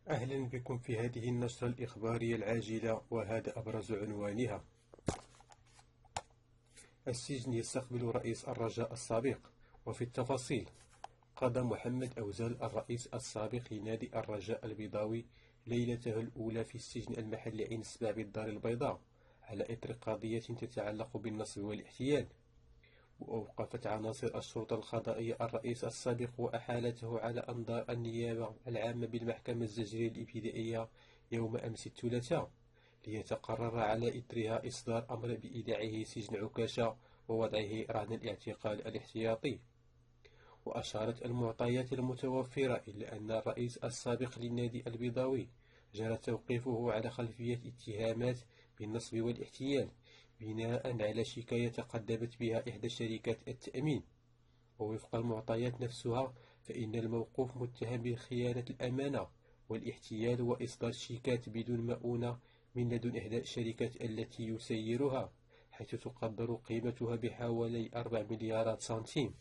أهلا بكم في هذه النشرة الإخبارية العاجلة، وهذا أبرز عنوانها: السجن يستقبل رئيس الرجاء السابق. وفي التفاصيل: قضى محمد أوزال الرئيس السابق لنادي الرجاء البيضاوي ليلته الأولى في السجن المحلي عين السبع بالدار البيضاء على إثر قضية تتعلق بالنصب والاحتيال. وأوقفت عناصر الشرطة القضائية الرئيس السابق وأحالته على أنظار النيابة العامة بالمحكمة الزجرية الابتدائية يوم أمس الثلاثاء، ليتقرر على إثرها إصدار أمر بإيداعه سجن عكاشة ووضعه رهن الاعتقال الاحتياطي. وأشارت المعطيات المتوفرة إلى أن الرئيس السابق للنادي البيضاوي جرى توقيفه على خلفية اتهامات بالنصب والاحتيال بناء على شكاية قدمت بها إحدى شركات التأمين. ووفق المعطيات نفسها، فإن الموقوف متهم بخيانة الأمانة والاحتيال وإصدار شيكات بدون مؤونة من لدن إحدى الشركات التي يسيرها، حيث تقدر قيمتها بحوالي 4 مليارات سنتيم.